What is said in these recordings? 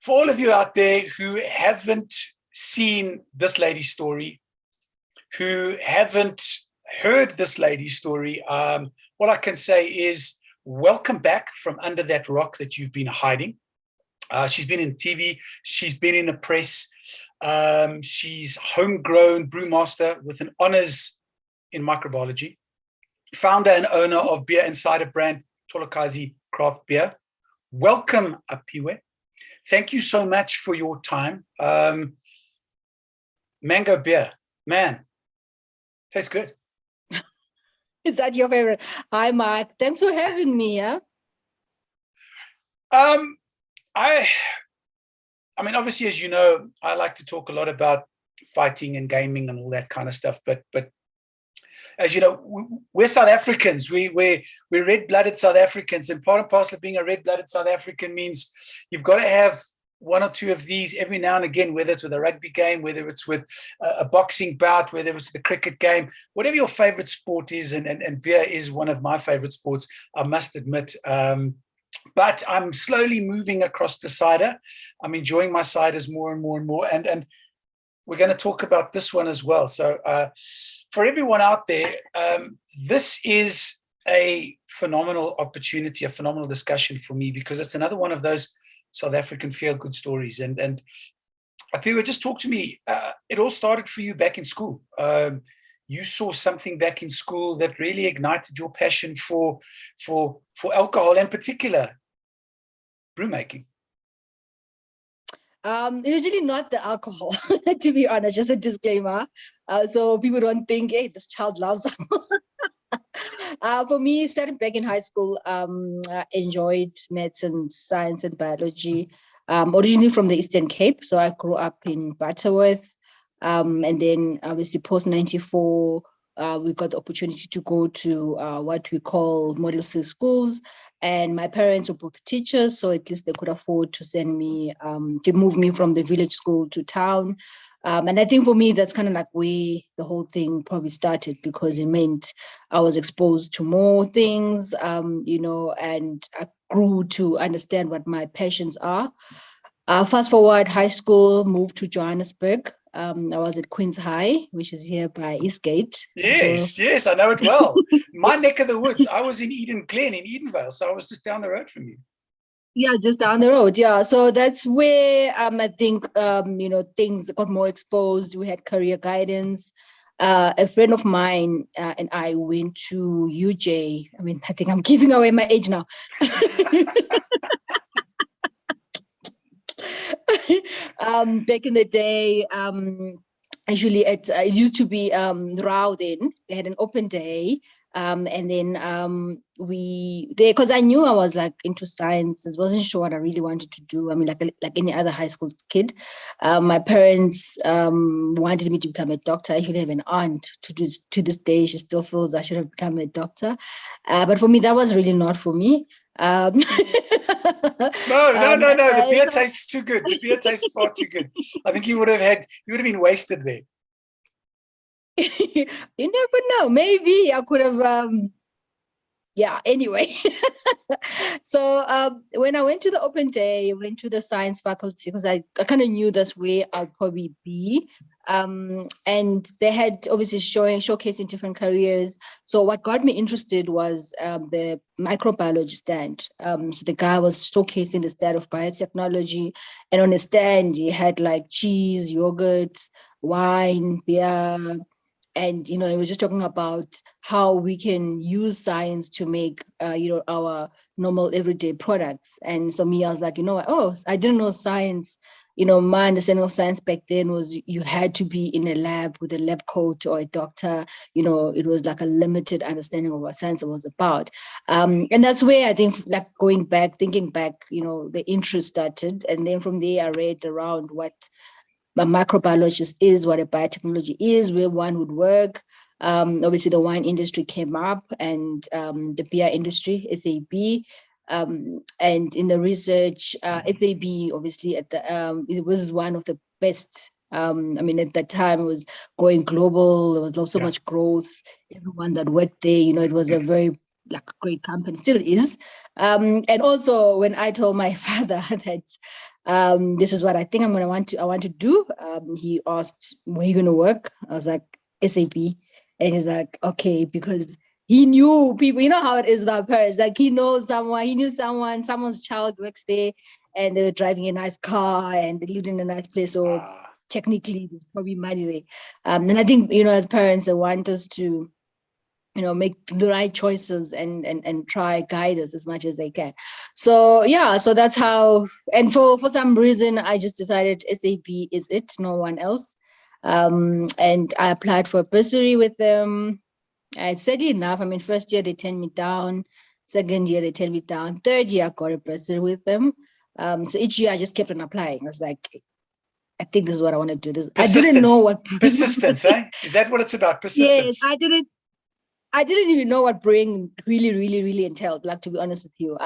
For all of you out there who haven't seen this lady's story, who haven't heard this lady's story, what I can say is welcome back from under that rock that you've been hiding. She's been in TV, she's been in the press, she's homegrown brewmaster with an honors in microbiology, founder and owner of beer and cider brand Tolokazi Craft Beer. Welcome, Apiwe. Thank you so much for your time. Mango beer, man, tastes good. Is that your favorite? Hi, Mark. Thanks for having me. Yeah. I mean, obviously, as you know, I like to talk a lot about fighting and gaming and all that kind of stuff. But as you know, we're South Africans. We're red-blooded South Africans, and part and parcel of being a red-blooded South African means you've got to have one or two of these every now and again, whether it's with a rugby game, whether it's with a boxing bout, whether it's the cricket game, whatever your favorite sport is, and beer is one of my favorite sports, I must admit. But I'm slowly moving across to cider. I'm enjoying my ciders more and more and more. And we're going to talk about this one as well. So for everyone out there, this is a phenomenal opportunity, a phenomenal discussion for me, because it's another one of those South African feel-good stories. And Apiwe, just talk to me. It all started for you back in school. You saw something back in school that really ignited your passion for alcohol, in particular, brewmaking. Usually not the alcohol, to be honest, just a disclaimer. So people don't think, hey, this child loves For me, starting back in high school, I enjoyed medicine, science, and biology. Originally from the Eastern Cape, so I grew up in Butterworth. And then obviously post-94, we got the opportunity to go to what we call Model C schools. And my parents were both teachers, so at least they could afford to send me, to move me from the village school to town. And I think for me, that's kind of like where the whole thing probably started, because it meant I was exposed to more things, and I grew to understand what my passions are. Fast forward, high school, moved to Johannesburg. I was at Queen's High, which is here by Eastgate. Yes, I know it well. My neck of the woods. I was in Eden Glen in Edenvale, so I was just down the road from you. Yeah, just down the road. Yeah, so that's where I think things got more exposed. We had career guidance. A friend of mine and I went to UJ. I mean, I think I'm giving away my age now. Back in the day, actually it used to be Rao then. They had an open day. And then because I knew I was like into sciences, wasn't sure what I really wanted to do. I mean, like any other high school kid, my parents wanted me to become a doctor. I actually have an aunt to this day. She still feels I should have become a doctor. But for me, that was really not for me. No. The beer tastes too good. The beer tastes far too good. I think you would have been wasted there. You never know. Maybe I could have. Anyway. So when I went to the open day, I went to the science faculty because I kind of knew that's where I'll probably be. And they had obviously showcasing different careers. So what got me interested was the microbiology stand. So the guy was showcasing the stand of biotechnology, and on the stand he had like cheese, yogurt, wine, beer. And, he was just talking about how we can use science to make, our normal everyday products. And so I was like, I didn't know science. My understanding of science back then was you had to be in a lab with a lab coat or a doctor. It was like a limited understanding of what science was about. And that's where I think, like thinking back, the interest started. And then from there, I read around what a microbiologist is, what a biotechnology is, where one would work. Obviously, the wine industry came up, and the beer industry, SAB. And in the research, SAB, obviously, it was one of the best. At that time, it was going global. There was so much growth. Everyone that worked there, it was a very like a great company, still is. And also when I told my father that this is what I think I want to do, he asked, where are you going to work? I was like, SAP. And he's like, okay, because he knew people, you know how it is with our parents, like he knew someone's child works there, and they were driving a nice car and they lived in a nice place. So technically there's probably money there. And I think, as parents, they want us to, make the right choices and try guide us as much as they can. So yeah, so that's how, and for some reason, I just decided SAP is it, no one else. And I applied for a bursary with them. I studied enough. I mean, first year they turned me down. Second year they turned me down. Third year I got a bursary with them. So each year I just kept on applying. I was like, I think this is what I want to do. This I didn't know what persistence, eh? Is that what it's about? Persistence. Yes, I didn't even know what brewing really, really, really entailed. Like, to be honest with you,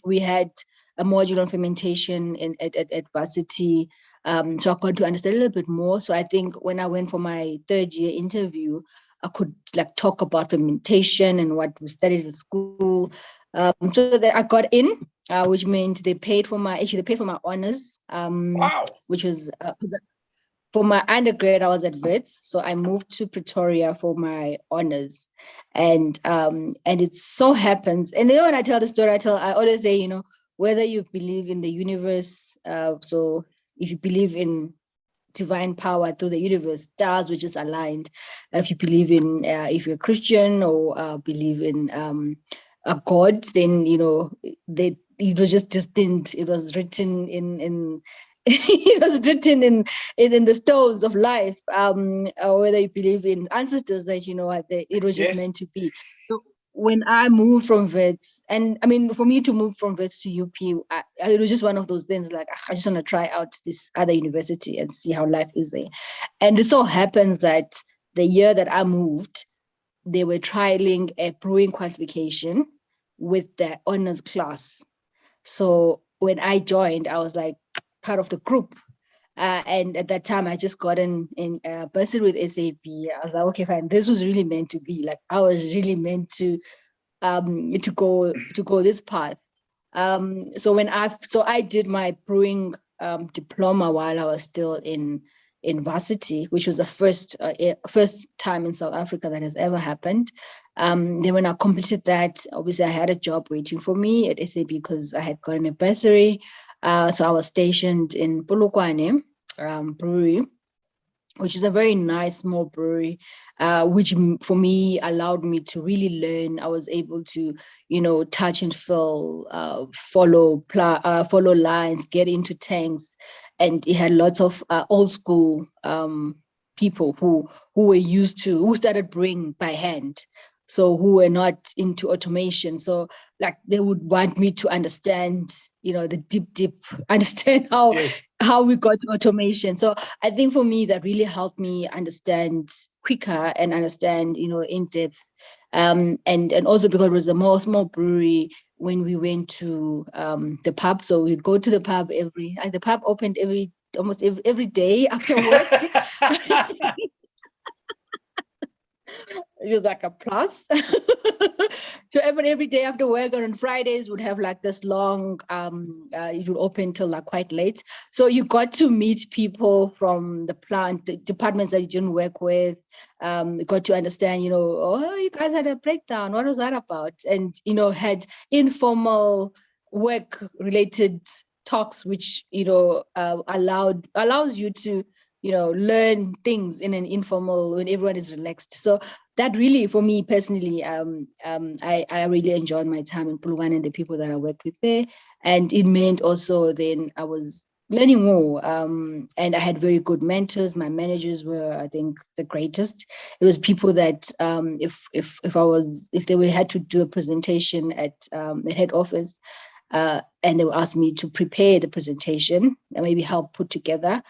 we had a module on fermentation at varsity, so I got to understand a little bit more. So I think when I went for my third year interview, I could like talk about fermentation and what we studied in school. So that I got in, which meant they paid for my honors. Wow. Which was for my undergrad, I was at Wits, so I moved to Pretoria for my honors, and it so happens. And when I tell the story, I always say, whether you believe in the universe, so if you believe in divine power through the universe, stars which is aligned, if you believe in, if you're Christian or believe in a God, then it was just destined. It was written in it was written in the stones of life, or whether you believe in ancestors, that it was just meant to be. So when I moved from Wits, and I mean, for me to move from Wits to UP, it was just one of those things, like, I just want to try out this other university and see how life is there. And it so happens that the year that I moved, they were trialing a brewing qualification with the honors class. So when I joined, I was like part of the group. And at that time, I just got in bursary with SAP. I was like, okay, fine. This was really meant to be. Like, I was really meant to go this path. So I did my brewing diploma while I was still in varsity, which was the first time in South Africa that has ever happened. Then when I completed that, obviously I had a job waiting for me at SAP because I had gotten a bursary. So I was stationed in Polokwane brewery, which is a very nice small brewery, which for me allowed me to really learn. I was able to, touch and feel, follow lines, get into tanks, and it had lots of old school people who started brewing by hand. So who were not into automation. So like they would want me to understand, the deep, understand how we got to automation. So I think for me, that really helped me understand quicker and understand, in depth. And also because it was a small brewery, when we went to the pub, so we'd go to the pub the pub opened almost every day after work. It was like a plus. So every day after work, on Fridays would have like this long, it would open till like quite late. So you got to meet people from the plant, the departments that you didn't work with. You got to understand, you guys had a breakdown. What was that about? And, had informal work related talks, which, allows you to, learn things in an informal, when everyone is relaxed. So that really, for me personally, I really enjoyed my time in Polokwane and the people that I worked with there. And it meant also then I was learning more. And I had very good mentors. My managers were, I think, the greatest. It was people that if they had to do a presentation at the head office, and they would ask me to prepare the presentation and maybe help put together.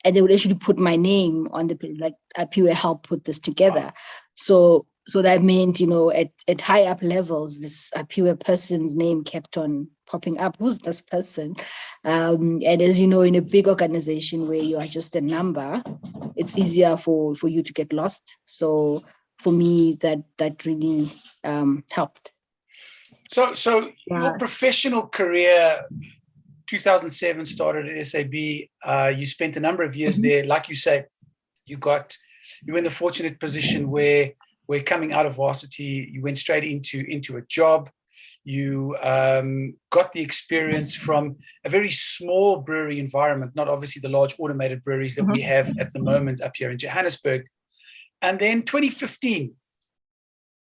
And they would actually put my name on like Apiwe help put this together. Wow. So that meant, at high up levels, this Apiwe person's name kept on popping up. Who's this person? And as you know, in a big organization where you are just a number, it's easier for you to get lost. So for me, that really helped. So your Yeah. professional career, 2007 started at SAB. You spent a number of years Mhm. there. Like you say, you were in the fortunate position where coming out of varsity, you went straight into a job. You got the experience from a very small brewery environment, not obviously the large automated breweries that we have at the moment up here in Johannesburg. And then 2015,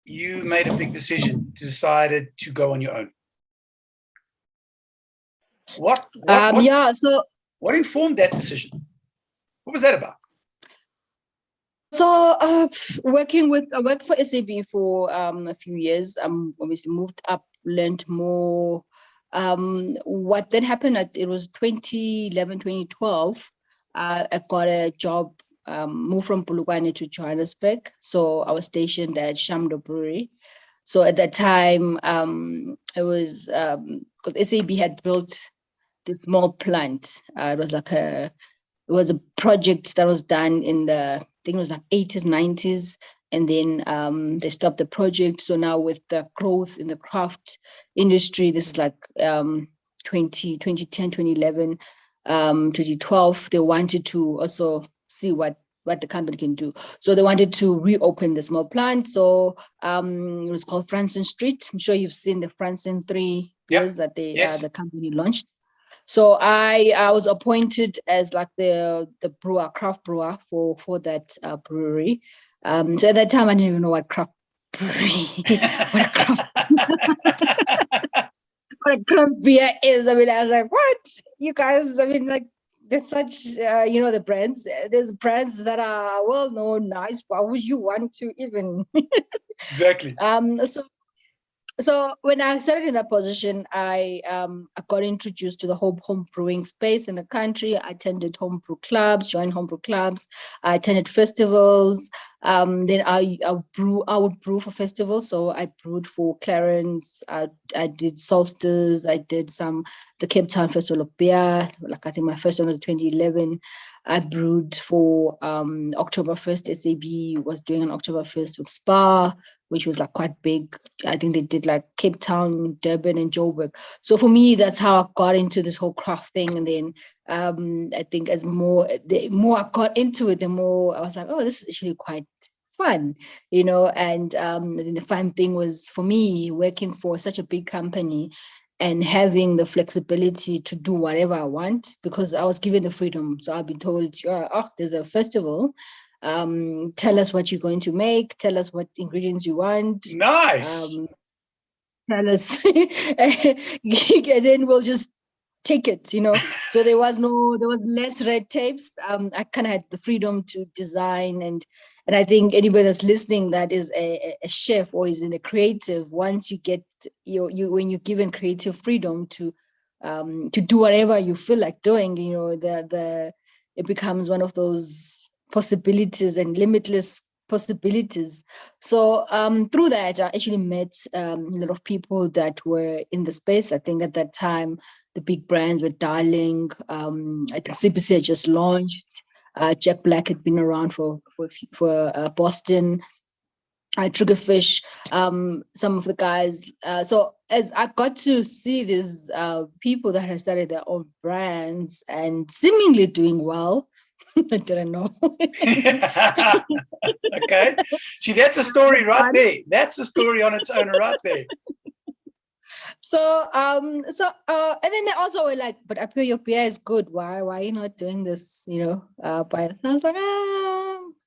you made a big decision, decided to go on your own. Yeah. So What informed that decision? What was that about? I worked for SAB for a few years. Obviously moved up, learned more. What then happened it was 2011, 2012. I got a job, moved from Polokwane to Johannesburg. So I was stationed at Shamdo Brewery. So at that time, it was because SAB had built the small plant. It was a project that was done in the, I think it was like 80s, 90s. And then they stopped the project. So now with the growth in the craft industry, this is like 2010, 2011, 2012, they wanted to also see what the company can do. So they wanted to reopen the small plant. So it was called Franson Street. I'm sure you've seen the Franson 3 beers that the company launched. So I was appointed as like the brewer, craft brewer for that brewery. So at that time I didn't even know what craft brewery, what a craft, what a craft beer is. I mean, I was like, what, you guys? I mean, like there's such the brands. There's brands that are well known, nice. Why would you want to even? Exactly. So when I started in that position, I got introduced to the home brewing space in the country. I attended homebrew clubs, joined homebrew clubs. I attended festivals. Then I would brew for festivals. So I brewed for Clarence. I did Solstice. I did the Cape Town Festival of Beer. Like I think my first one was 2011. I brewed for Oktoberfest. SAB was doing an Oktoberfest with Spa, which was like quite big. I think they did like Cape Town, Durban, and Joburg. So for me, that's how I got into this whole craft thing. And then I think the more I got into it, the more I was like, oh, this is actually quite fun, And the fun thing was for me working for such a big company and having the flexibility to do whatever I want because I was given the freedom. So I've been told, there's a festival. Tell us what you're going to make. Tell us what ingredients you want. Nice. Tell us, and then we'll just take it. So there was less red tapes. I kind of had the freedom to design, and I think anybody that's listening that is a chef or is in the creative, once you get when you're given creative freedom to do whatever you feel like doing, it becomes one of those possibilities and limitless possibilities. So through that, I actually met a lot of people that were in the space. I think at that time, the big brands were Darling. I think CBC had just launched. Jack Black had been around for Boston. Triggerfish, some of the guys. So as I got to see these people that had started their own brands and seemingly doing well, I didn't know. Okay. See, that's a story right there. That's a story on its own right there. So and then they also were like, but Apiwe, your beer is good. Why are you not doing this, by I was like,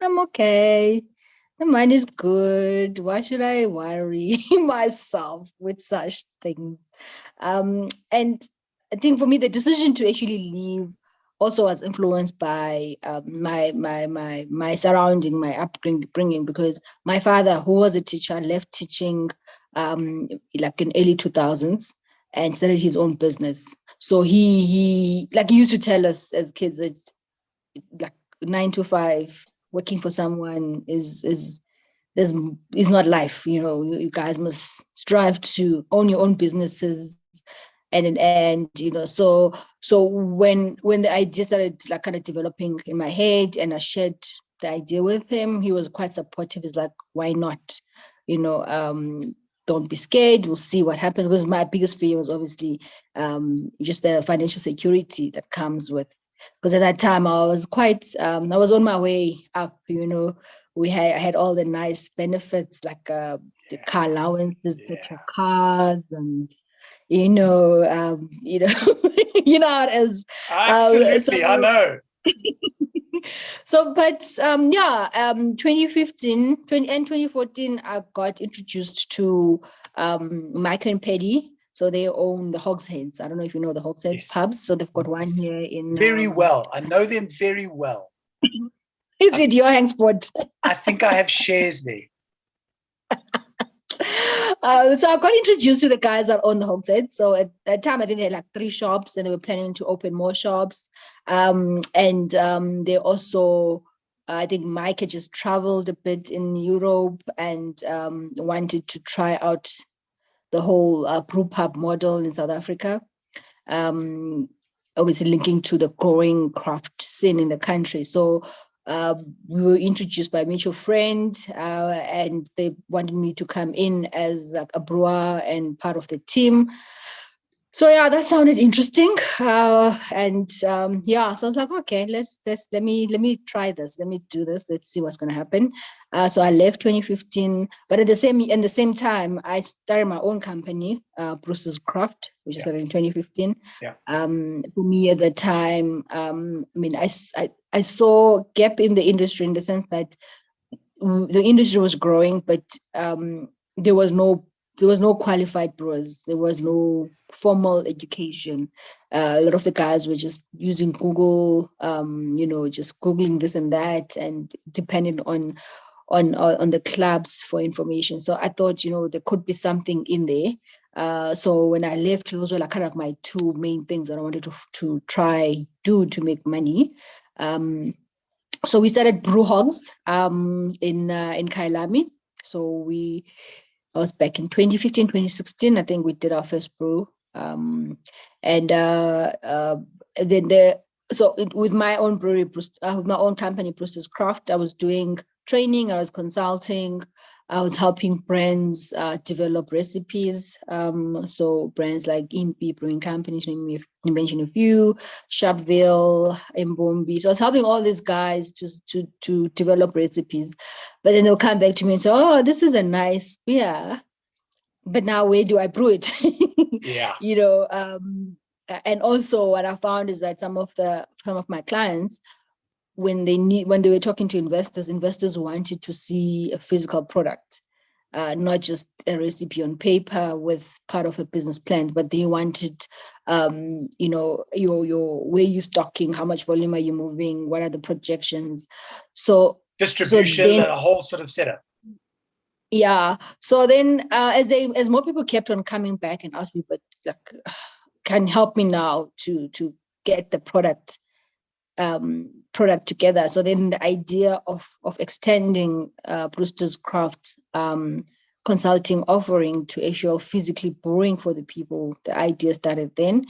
I'm okay. The money is good. Why should I worry myself with such things? And I think for me, the decision to actually leave also was influenced by my surrounding, my upbringing, because my father, who was a teacher, left teaching like in early 2000s and started his own business. So he like he used to tell us as kids that like 9 to 5 working for someone is not life. You guys must strive to own your own businesses. And so when the idea started like kind of developing in my head and I shared the idea with him, he was quite supportive. He's like, why not? don't be scared. We'll see what happens. Because my biggest fear was obviously just the financial security that comes with. Because at that time I was I was on my way up. I had all the nice benefits like the car allowances, petrol cards, and you know, you know how it is. Absolutely, I know. So, but 2015 and 2014, I got introduced to Mike and Paddy. So they own the Hogsheads. I don't know if you know the Hogsheads pubs. So they've got one here in very well. I know them very well. Is it your hang spot? I think I have shares there. So I got introduced to the guys that own the Hogshead. So at that time, I think they had like 3 shops, and they were planning to open more shops. They also, I think Mike had just traveled a bit in Europe and wanted to try out the whole brew pub model in South Africa. Obviously linking to the growing craft scene in the country. So we were introduced by a mutual friend, and they wanted me to come in as like a brewer and part of the team. So yeah, that sounded interesting, so I was like, okay, let me try this, let me do this, let's see what's going to happen. So I left 2015, but at the same time, I started my own company, Bruce's Craft, which started in 2015. For me at the time, I saw gap in the industry in the sense that the industry was growing, but there was no qualified brewers. There was no formal education. A lot of the guys were just using Google, just Googling this and that, and depending on the clubs for information. So I thought, there could be something in there. So when I left, those were like kind of my 2 main things that I wanted to try to make money. So we started Brew Hogs in Kailami. So I was back in 2015, 2016. I think we did our first brew. With my own brewery, with my own company, Bruce's Craft, I was doing training, I was consulting, I was helping brands develop recipes. So brands like Impi Brewing Company, to mention a few, Sharpeville, Mbombi. So I was helping all these guys to develop recipes. But then they'll come back to me and say, oh, this is a nice beer, but now where do I brew it? And also what I found is that some of my clients, when they were talking to investors wanted to see a physical product, not just a recipe on paper with part of a business plan, but they wanted, your where you stocking, how much volume are you moving, what are the projections? So distribution and a whole sort of setup. Yeah. So then, as more people kept on coming back and asked me, but like, can help me now to get the product together. So then the idea of extending Brewster's Craft consulting offering to actual physically brewing for the people, the idea started then.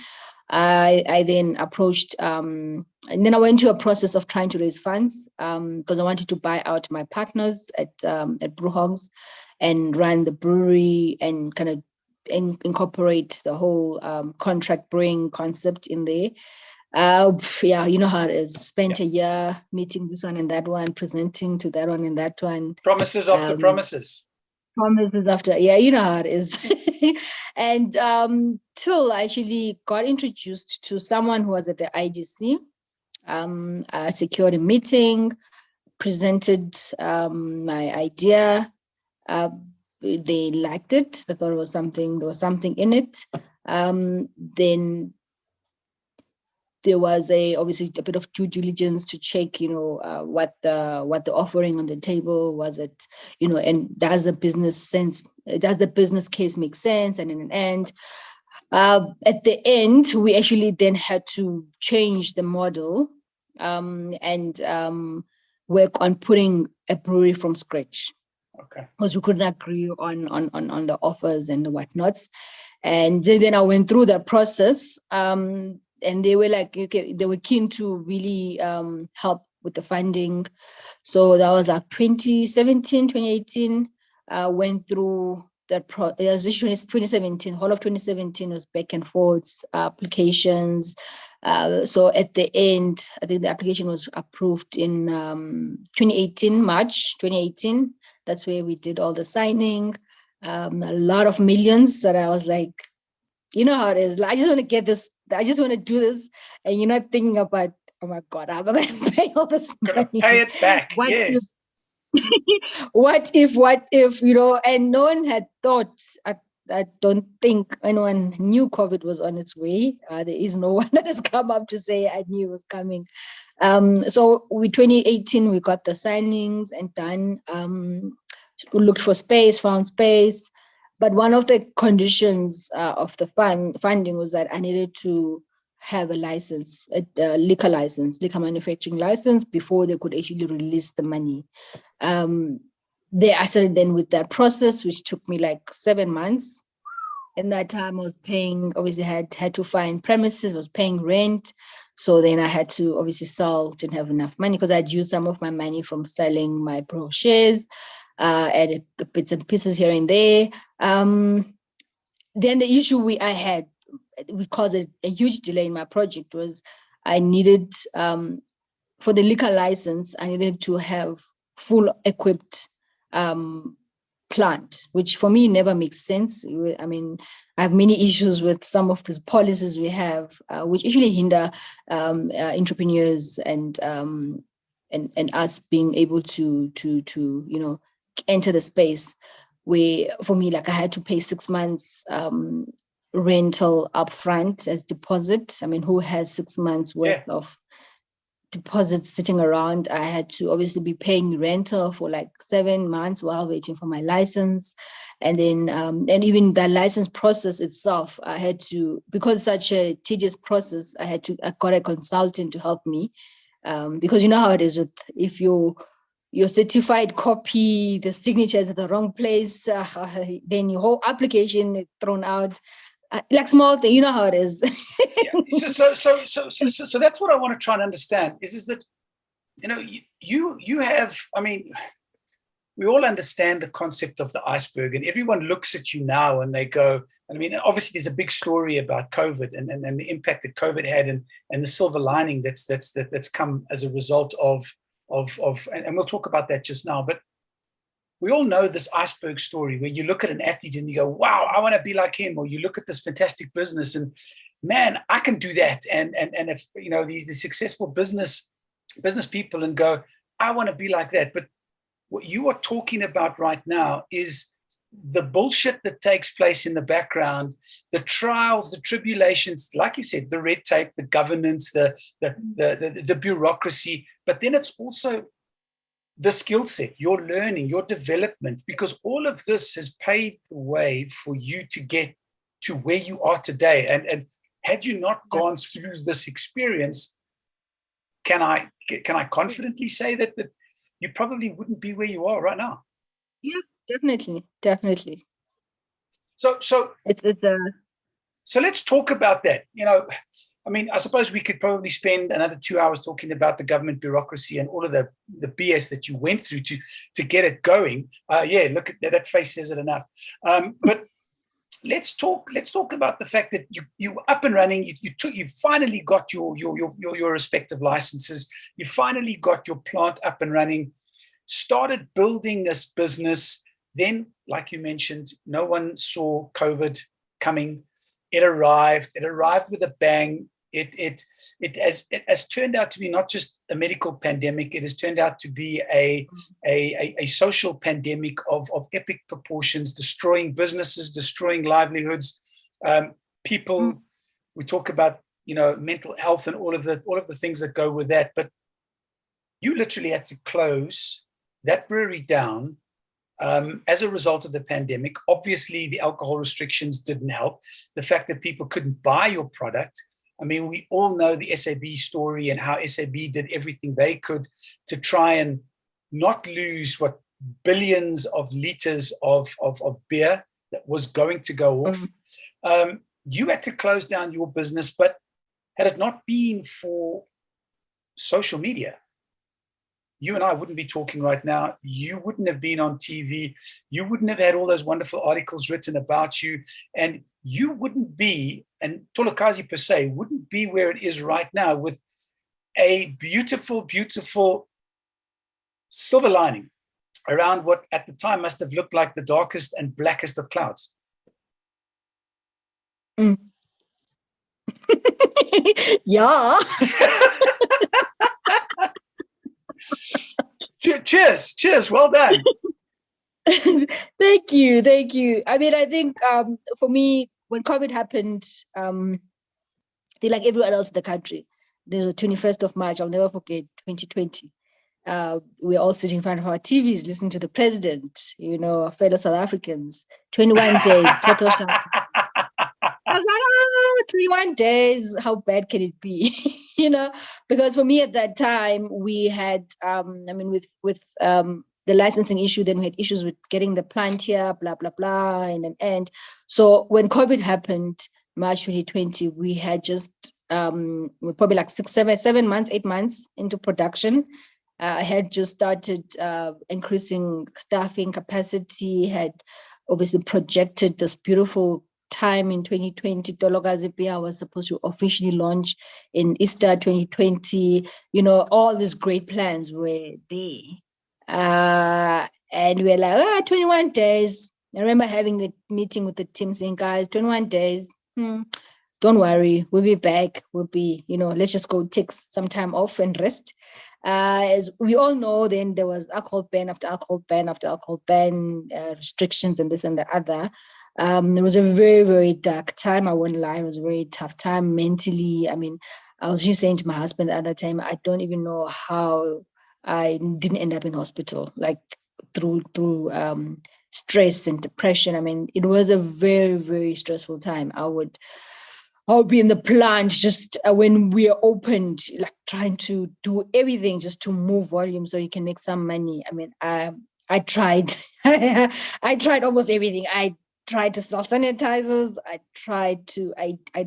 I then approached, and then I went to a process of trying to raise funds because I wanted to buy out my partners at Brew Hogs and run the brewery and kind of incorporate the whole contract brewing concept in there. You know how it is. Spent a year meeting this one and that one, presenting to that one and that one. Promises after promises. Promises after, you know how it is. And till I actually got introduced to someone who was at the IGC. I secured a meeting, presented my idea. They liked it. They thought there was something in it. Then there was obviously a bit of due diligence to check, what the offering on the table was, and does the business case make sense? And in the end, at the end, we actually then had to change the model and work on putting a brewery from scratch. Okay. Because we couldn't agree on the offers and the whatnots. And then I went through that process. And they were like, okay, they were keen to really help with the funding. So that was like 2017, 2018, went through it was 2017, whole of 2017 was back and forth, applications. So at the end, I think the application was approved in 2018, March 2018. That's where we did all the signing. A lot of millions that I was like, you know how it is. Like, I just want to get this. I just want to do this. And you're not thinking about, oh my God, I'm going to pay all this money. Got to pay it back. Yes. What if, and no one had thought, I don't think anyone knew COVID was on its way. There is no one that has come up to say I knew it was coming. So with 2018, we got the signings and done. We looked for space, found space. But one of the conditions of the funding was that I needed to have a license, a liquor manufacturing license, before they could actually release the money. I started then with that process, which took me like 7 months. In that time, I was paying, obviously had to find premises, was paying rent. So then I had to obviously sell, didn't have enough money because I'd used some of my money from selling my Pro shares, added bits and pieces here and there. Then the issue I had, which caused a huge delay in my project, was I needed, for the liquor license, I needed to have full equipped plant, which for me never makes sense. I mean, I have many issues with some of these policies we have, which usually hinder entrepreneurs and us being able to enter the space. Where for me, like I had to pay 6 months rental upfront as deposit. I mean, who has 6 months worth of deposits sitting around? I had to obviously be paying rental for like 7 months while waiting for my license. And then, and even the license process itself, I had to, because such a tedious process, I got a consultant to help me. Because you know how it is with, if your certified copy, the signature is at the wrong place, then your whole application is thrown out. Like small thing, you know how it is. So that's what I want to try and understand is that, you have, I mean, we all understand the concept of the iceberg, and everyone looks at you now and they go, I mean, obviously there's a big story about COVID and the impact that COVID had and the silver lining that's come as a result of, and we'll talk about that just now, but we all know this iceberg story where you look at an athlete and you go, wow, I want to be like him. Or you look at this fantastic business and, man, I can do that. And if, these successful business people and go, I want to be like that. But what you are talking about right now is the bullshit that takes place in the background, the trials, the tribulations, like you said, the red tape, the governance, the bureaucracy. But then it's also the skill set, your learning, your development, because all of this has paved the way for you to get to where you are today. And had you not gone through this experience, can I confidently say that you probably wouldn't be where you are right now? Yeah, definitely. So it's so let's talk about that. I mean, I suppose we could probably spend another 2 hours talking about the government bureaucracy and all of the BS that you went through to get it going. Look at that face says it enough. But let's talk about the fact that you were up and running. You finally got your respective licenses. You finally got your plant up and running. Started building this business. Then, like you mentioned, no one saw COVID coming. It arrived with a bang. It has turned out to be not just a medical pandemic. It has turned out to be a social pandemic of epic proportions, destroying businesses, destroying livelihoods. People, we talk about mental health and all of the things that go with that. But you literally had to close that brewery down as a result of the pandemic. Obviously, the alcohol restrictions didn't help. The fact that people couldn't buy your product. I mean, we all know the SAB story and how SAB did everything they could to try and not lose billions of liters of beer that was going to go off. You had to close down your business, but had it not been for social media, you and I wouldn't be talking right now. You wouldn't have been on TV. You wouldn't have had all those wonderful articles written about you. And you wouldn't be, and Tolokazi per se, wouldn't be where it is right now with a beautiful, beautiful silver lining around what at the time must have looked like the darkest and blackest of clouds. Mm. Yeah. Cheers. Well done. Thank you. I mean, I think for me, when COVID happened, like everyone else in the country, the 21st of March, I'll never forget, 2020. We're all sitting in front of our TVs, listening to the president, our fellow South Africans, 21 days, total shutdown. I was like, oh, 21 days, how bad can it be? Because for me at that time, we had, with the licensing issue, then we had issues with getting the plant here, blah, blah, blah, and. So when COVID happened, March 2020, we had just, we're probably like 8 months into production. I had just started increasing staffing capacity, had obviously projected this beautiful time in 2020. Tolokazi Beer was supposed to officially launch in Easter 2020. All these great plans were there. And we're like, 21 days. I remember having the meeting with the team saying, guys, 21 days. Don't worry, we'll be back. We'll be, let's just go take some time off and rest. As we all know, then there was alcohol ban after alcohol ban after alcohol ban, restrictions and this and the other. It was a very, very dark time. I won't lie. It was a very tough time mentally. I mean, I was just saying to my husband at that time, I don't even know how I didn't end up in hospital, like through stress and depression. I mean, it was a very, very stressful time. I'll be in the plant just when we are opened, like trying to do everything just to move volume so you can make some money. I mean, I tried. I tried almost everything. I tried to sell sanitizers. I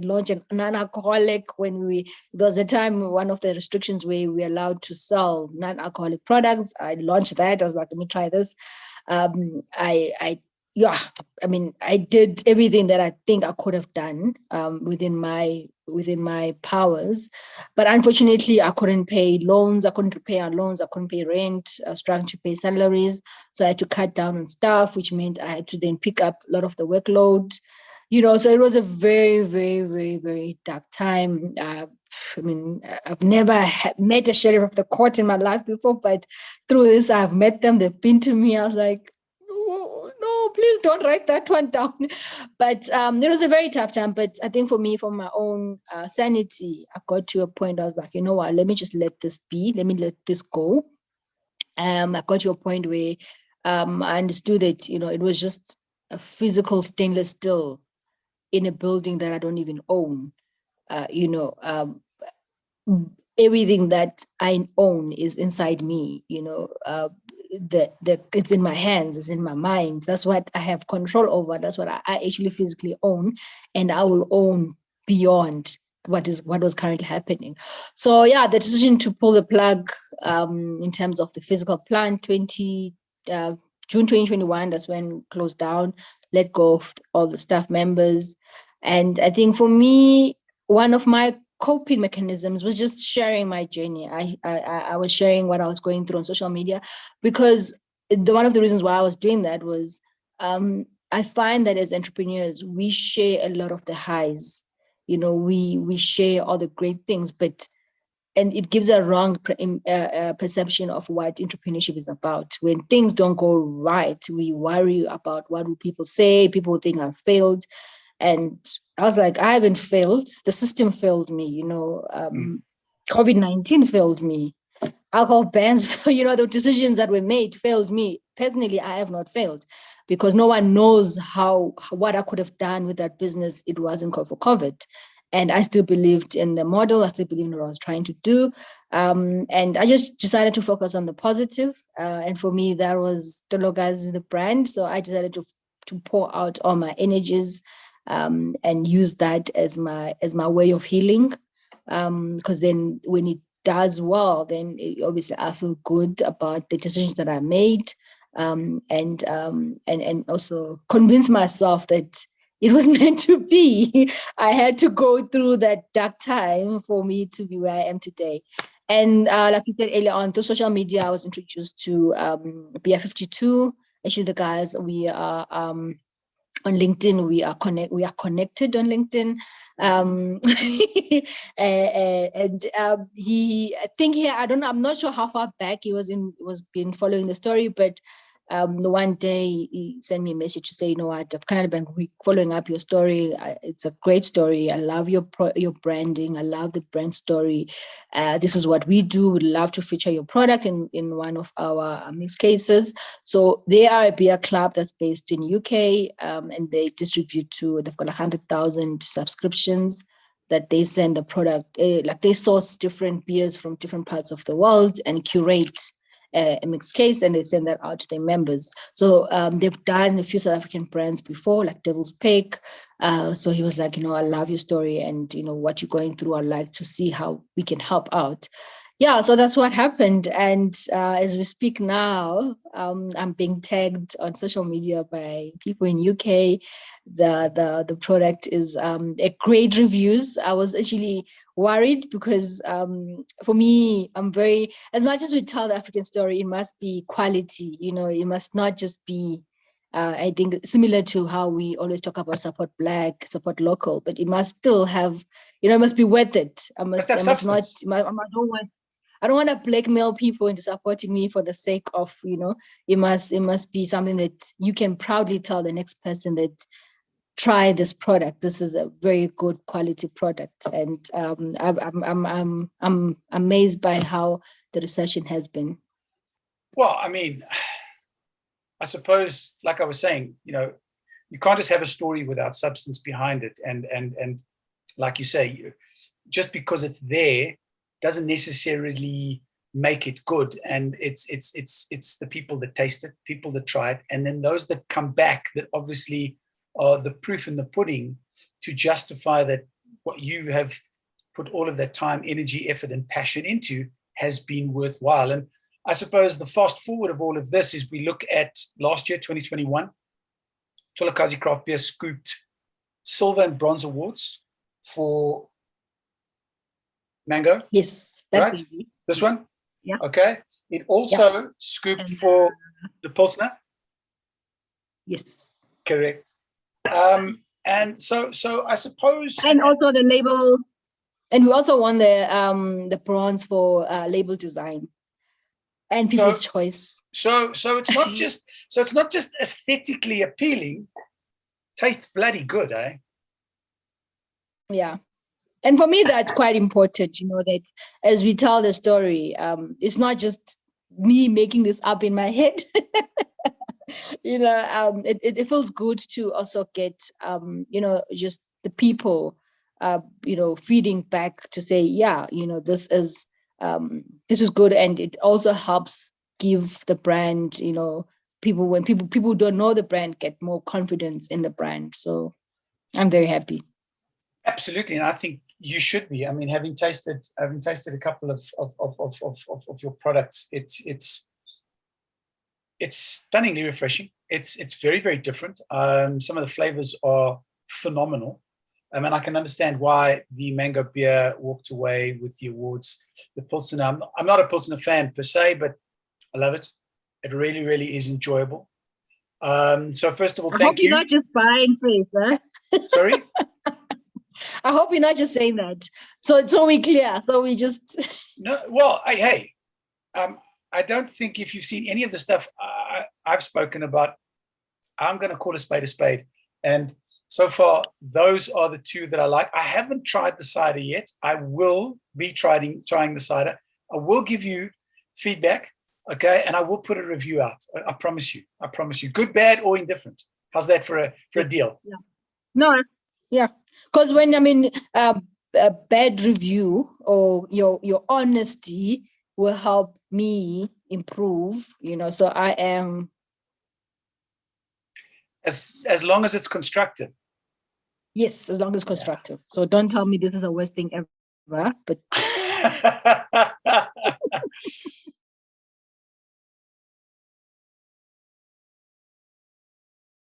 launched an non-alcoholic when there was a time, one of the restrictions where we allowed to sell non-alcoholic products. I launched that. I was like, let me try this. I did everything that I think I could have done within my powers, but unfortunately, I couldn't pay loans. I couldn't repay our loans. I couldn't pay rent. I was trying to pay salaries, so I had to cut down on staff, which meant I had to then pick up a lot of the workload. So it was a very, very, very, very dark time. I've never met a sheriff of the court in my life before, but through this, I've met them. They've been to me. I was like, no, please don't write that one down. But it was a very tough time. But I think for me, for my own sanity, I got to a point I was like, you know what, let me just let this be. Let me let this go. I got to a point where I understood that, it was just a physical stainless steel in a building that I don't even own. Everything that I own is inside me, it's in my hands, it's in my mind. That's what I have control over. That's what I actually physically own, and I will own beyond what was currently happening. So yeah, the decision to pull the plug in terms of the physical plant, June 2021, that's when closed down, let go of all the staff members. And I think for me, one of my coping mechanisms was just sharing my journey. I was sharing what I was going through on social media, because one of the reasons why I was doing that was I find that as entrepreneurs, we share a lot of the highs. We share all the great things, and it gives a wrong perception of what entrepreneurship is about. When things don't go right, we worry about what will people say. People will think I've failed. And I was like, I haven't failed. The system failed me. COVID-19 failed me. Alcohol bans, the decisions that were made failed me. Personally, I have not failed, because no one knows what I could have done with that business. It wasn't for COVID. And I still believed in the model. I still believed in what I was trying to do. And I just decided to focus on the positive. And for me, that was Tolokazi, the brand. So I decided to pour out all my energies and use that as my way of healing. Because then when does well, then obviously I feel good about the decisions that I made, and also convince myself that it was meant to be. I had to go through that dark time for me to be where I am today. And like you said earlier on, through social media, I was introduced to BR52. Actually, the guys, we are on LinkedIn. We are connected on LinkedIn. I think I don't know, I'm not sure how far back he was been following the story, but the one day he sent me a message to say, you know what, I've kind of been following up your story. It's a great story. I love your branding. I love the brand story. This is what we do. We'd love to feature your product in one of our mixed cases. So they are a beer club that's based in UK, and they distribute they've got 100,000 subscriptions that they send the product, like they source different beers from different parts of the world and curate a mixed case, and they send that out to their members. So they've done a few South African brands before, like Devil's Peak. So he was like, you know, I love your story, and you know what you're going through. I'd like to see how we can help out. Yeah, so that's what happened. And as we speak now, I'm being tagged on social media by people in UK. The product is a great reviews. I was actually worried because for me, I'm very, as much as we tell the African story, it must be quality. You know, it must not just be I think similar to how we always talk about support Black, support local, but it must still have, you know, it must be worth it. I must not. I don't want to blackmail people into supporting me for the sake of, you know, it must be something that you can proudly tell the next person that try this product. This is a very good quality product, and I'm amazed by how the reception has been. Well, I mean, I suppose, like I was saying, you know, you can't just have a story without substance behind it, and like you say, just because it's there doesn't necessarily make it good. And it's the people that taste it, people that try it, and then those that come back that obviously are the proof in the pudding to justify that what you have put all of that time, energy, effort, and passion into has been worthwhile. And I suppose the fast forward of all of this is we look at last year, 2021, Tolokazi Craft Beer scooped silver and bronze awards for Mango. Yes, right? Easy. This one? Yeah. Okay. It also scooped for the Pilsner. Yes. Correct. And so I suppose, and also the label, and we also won the bronze for label design and people's choice. So it's not just aesthetically appealing. Tastes bloody good, eh? Yeah. And for me, that's quite important, you know, that as we tell the story, it's not just me making this up in my head. You know, it feels good to also get, you know, just the people, you know, feeding back to say, yeah, you know, this is good. And it also helps give the brand, you know, when people who don't know the brand get more confidence in the brand. So I'm very happy. Absolutely. And I think you should be. I mean, having tasted a couple of your products, it's stunningly refreshing. It's very, very different. Some of the flavors are phenomenal. And I can understand why the Mango beer walked away with the awards. The Pilsner, I'm not a Pilsner fan per se, but I love it. It really, really is enjoyable. So first of all, thank you. I hope you're not just buying praise, huh? Sorry? I hope you're not just saying that. So we clear. So we just no. Well, hey, I don't think if you've seen any of the stuff I've spoken about, I'm going to call a spade. And so far, those are the two that I like. I haven't tried the cider yet. I will be trying the cider. I will give you feedback, okay? And I will put a review out. I promise you. Good, bad, or indifferent. How's that for a deal? Yeah. No. Yeah, because when a bad review or your honesty will help me improve, you know. So I am as long as it's constructive. Yes, as long as it's constructive. So don't tell me this is the worst thing ever. But